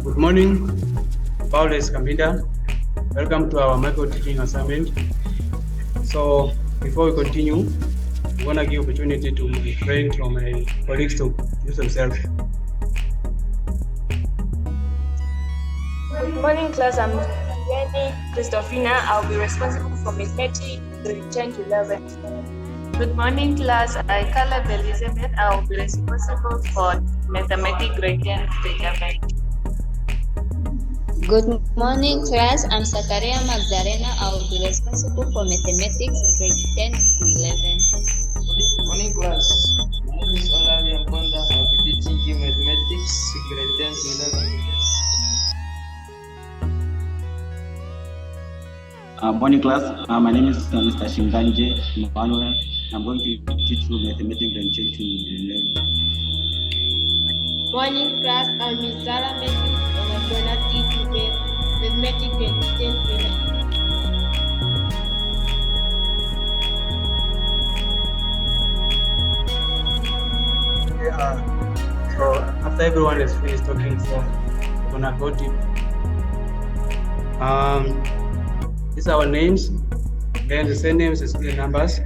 Good morning, Paul Escamida. Welcome to our micro teaching assignment. So before we continue, we want to give opportunity to my friend or my colleagues to introduce themselves. Good morning, class. I'm Jenny Christofina. I'll be responsible for mathematics, grade 10 to 11. Good morning, class. I, Caleb Elizabeth. I will be responsible for mathematics, grade 10 to 11. Good morning, class. I'm Zakaria Magdalena. I will be responsible for mathematics, grade 10 to 11. Good morning, class. My name is Olavi Mponda. I will be teaching you mathematics, grade 10 to 11. Morning class, my name is Mr. Shinganje Emmanuel. I'm going to teach you mathematics and change to 11. Morning class, I'm Miss Sarah Matthews and I'm going to teach you mathematics grade 10 to 11. So after everyone is finished talking, so we're gonna go deep. These are our names, then the same names is the numbers.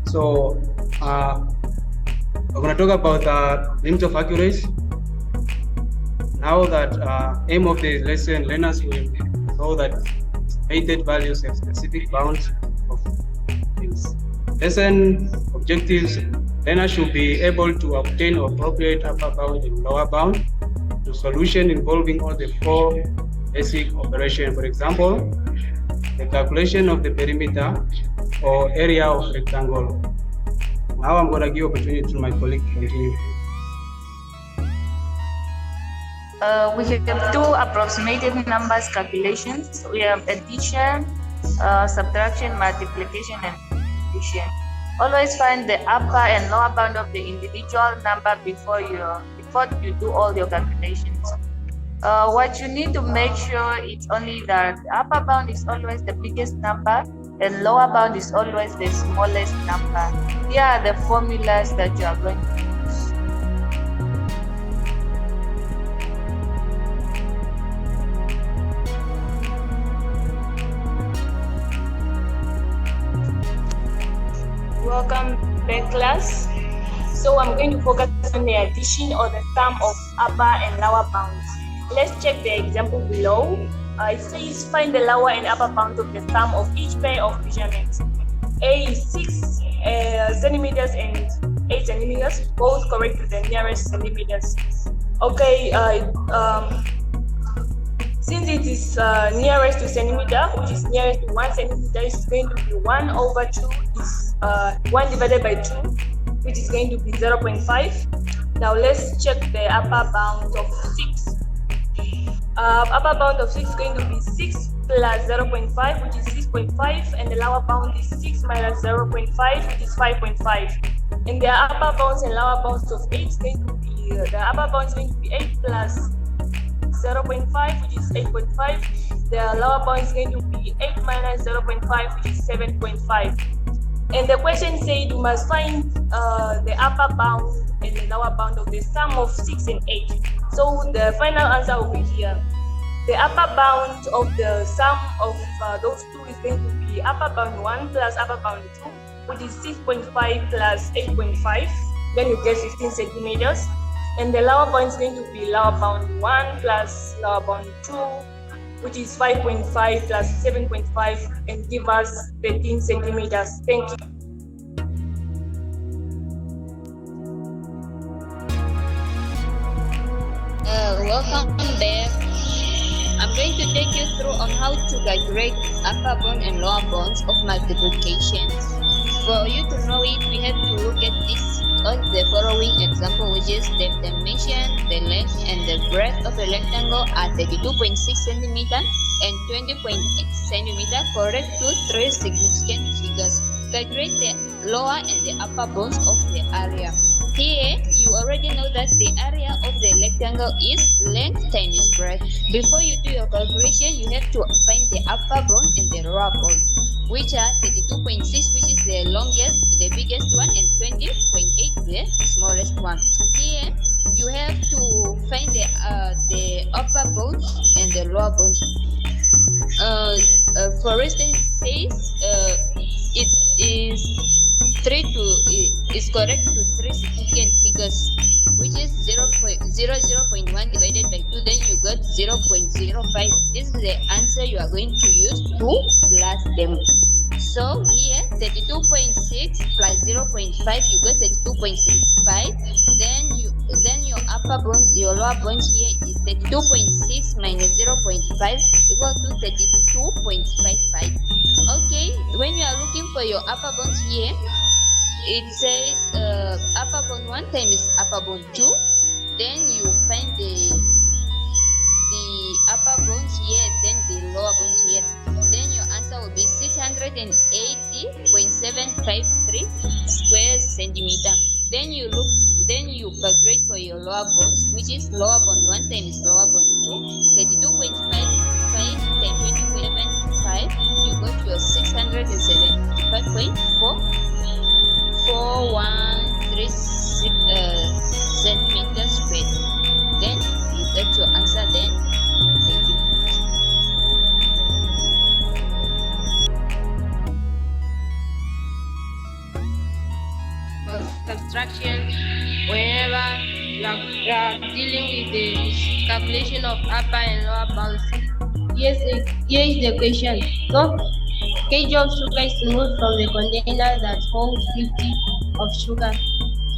So we're going to talk about limits of accuracy. Now that aim of the lesson, learners will know that weighted values have specific bounds of things. Lesson objectives, learners should be able to obtain appropriate upper bound and lower bound to solution involving all the four basic operations. For example, the calculation of the perimeter or area of rectangle. Now I'm going to give opportunity to my colleague to continue. We have two approximated numbers calculations. We have addition, subtraction, multiplication, and division. Always find the upper and lower bound of the individual number before you do all your calculations. What you need to make sure is only that the upper bound is always the biggest number and lower bound is always the smallest number. Here are the formulas that you are going to use. Welcome back, class. So I'm going to focus on the addition or the sum of upper and lower bounds. Let's check the example below. It says find the lower and upper bound of the sum of each pair of measurements. A is 6 centimeters and 8 centimeters, both correct to the nearest centimeters. Okay, since it is nearest to centimeter, which is nearest to 1 centimeter, is going to be 1 over 2 is 1 divided by 2, which is going to be 0.5. Now let's check the upper bound of 6. Upper bound of 6 is going to be 6 plus 0.5, which is 6.5, and the lower bound is 6 minus 0.5, which is 5.5. And the upper bounds and lower bounds of 8 is going to be, the upper bound is going to be 8 plus 0.5, which is 8.5. The lower bound is going to be 8 minus 0.5, which is 7.5. And the question said you must find the upper bound and the lower bound of the sum of 6 and 8. So the final answer will be here. The upper bound of the sum of those two is going to be upper bound 1 plus upper bound 2, which is 6.5 plus 8.5. Then you get 15 centimeters. And the lower bound is going to be lower bound 1 plus lower bound 2, which is 5.5 plus 7.5, and give us 13 centimeters. Thank you. Welcome back. I'm going to take you through on how to calculate upper bound and lower bounds of multiplication. For you to know it, we have to look at the following example, which is the dimension, the length, and the breadth of the rectangle are 32.6 centimeter and 20.8 centimeter, correct to 3 significant figures. Calculate the lower and the upper bounds of the area. Here, you already know that the area of the rectangle is length times breadth. Before you do your calculation, you have to find the upper bound and the lower bound, which are 32.6, which is the longest, the biggest one, and 20.8, the the smallest one. Here you have to find the upper bounds and the lower bounds. For instance, it says it is correct to three significant figures, which is 0.1 divided by 2, then you got 0.05. This is the answer you are going to use to plus them. So here 32.6 plus 0.5, you got 32.65. Then your upper bound, your lower bound here is 32.6 minus 0.5 equal to 32.55. Okay, when you are looking for your upper bound here, it says upper bound 1 times upper bound 2. Then you find the upper bound here, then the lower bound here. Then your answer will be 680.753 square centimeter. Then you calculate for your lower bound, which is lower bound 1 times lower bound 2, 32.55 times 20.75. You got your 675.413 centimeters squared. Then you get your answer. Then thank you. Subtraction, whenever you are dealing with the calculation of upper and lower bounds. Here is the question. So, kg of sugar is removed from the container that holds 50 of sugar.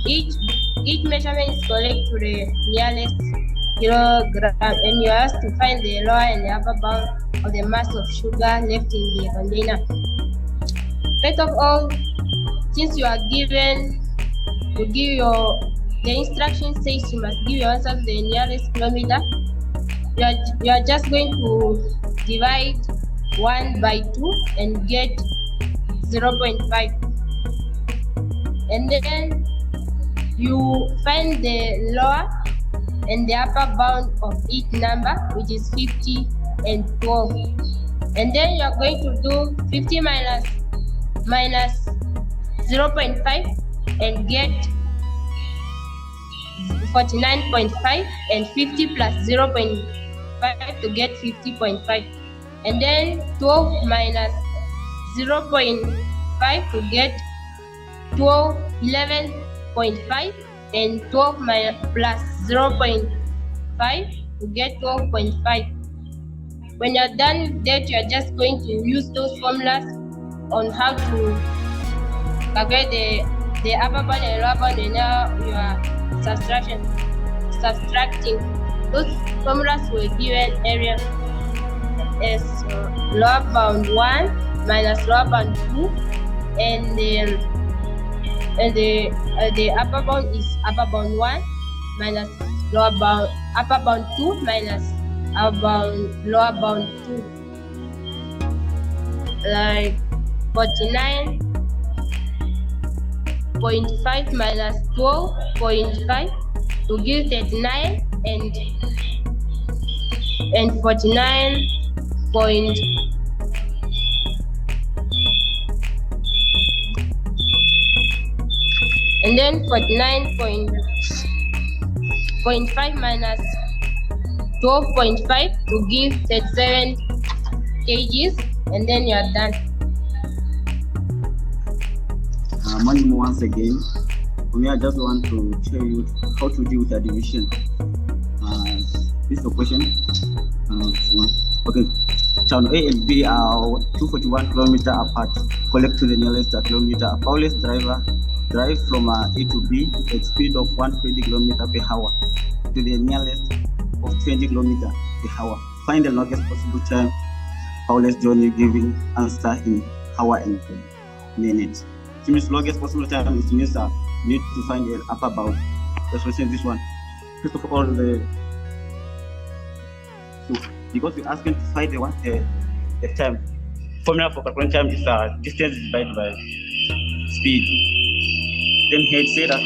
Each measurement is correct to the nearest kilogram, and you have to find the lower and the upper bound of the mass of sugar left in the container. First of all, since you are given to give the instruction says you must give your answer to the nearest kilometer, you are just going to divide 1 by 2 and get 0.5. And then you find the lower and the upper bound of each number, which is 50 and 12. And then you are going to do 50 minus 0.5 and get 49.5, and 50 plus 0.5 to get 50.5. And then 12 minus 0.5 to get 11.5, and 12 plus 0.5 to get 12.5. When you're done with that, you're just going to use those formulas on how to calculate the upper bound and lower bound, and now you are subtracting. Those formulas were given earlier as lower bound 1 minus lower bound 2, and the upper bound is upper bound 1 minus upper bound 2 minus lower bound 2, like 49.5 minus 12.5 to give 39, and 49 point and then 49.5 minus 12.5 to give 37 kgs, and then you are done. Morning once again. For me, I just want to show you how to deal with the division. This is the question. Okay. Channel A and B are 241 kilometers apart. Collect to the nearest kilometer. A powerless driver drive from A to B at speed of 120 kilometers per hour to the nearest of 20 kilometers per hour. Find the longest possible time powerless journey, giving answer in hour and minutes. It means longest possible time. It means you need to find the upper bound. Let's listen this one. First of all, because we're asking to find the time. Formula for calculating time is distance divided by speed. Then here it said that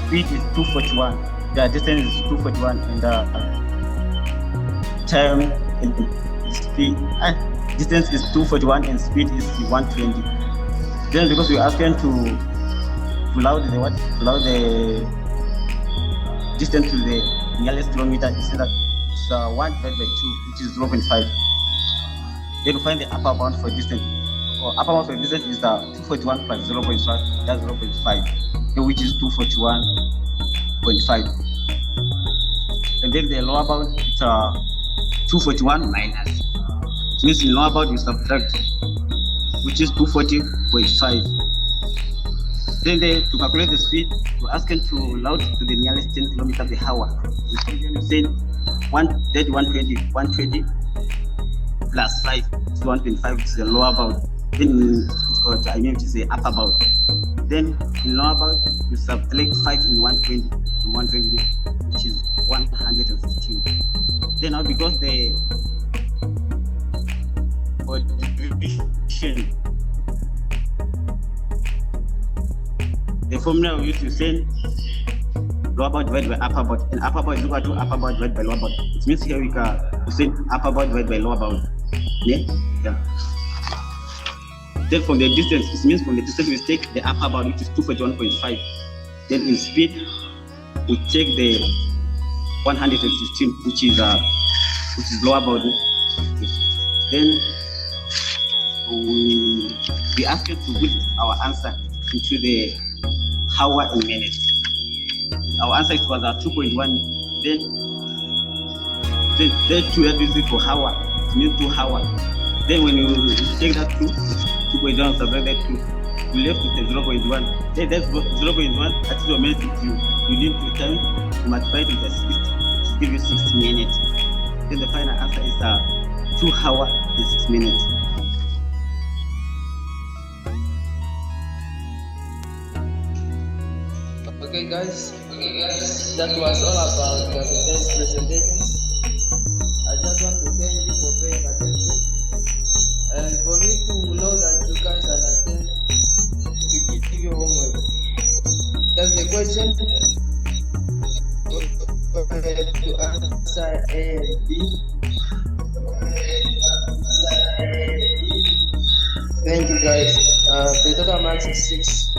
speed is 241. The distance is 241, and time and speed distance is 241 and speed is 120. Then because we're asking to pull out the what? Pull out the distance to the nearest kilometer. You see that it's 1 divided by 2, which is 0.5. Then to find the upper bound for distance. Or upper bound for distance is 241 plus 0.5. That's 0.5, which is 241.5. And then the lower bound is 241 minus. It means in lower bound you subtract, which is 240.5. Then to calculate the speed, we're asking to load to the nearest 10 kilometers per hour. You say 120 plus 5 is 125, which is the lower bound. Then which is the upper bound. Then in lower bound, you subtract 5 in 120 from 120, which is 115. Then now because the division, the formula we use to say lower bound divided by upper bound, and upper bound is equal to upper bound divided by lower bound. It means here we can say upper bound divided by lower bound. Yeah. Then from the distance, it means from the distance we take the upper bound, which is 241.5. Then in speed, we take the 115, which is lower bound. Then we ask you to put our answer into the hour and minute. Our answer was 2.1. Then 2 is for hour. It means 2 hours. Then when you take that 2.1 subtract that 2, you left with the 0.1. Then that's 0.1. That is your minute. You need to time to multiply it with the 60 to give you 60 minutes. Then the final answer is 2 hours and 6 minutes. Okay guys, that was all about today's presentation. I just want to thank you for paying attention, and for me to know that you guys understand, to give you homework. That's the question. To answer A and B. Thank you guys. The total marks is 6.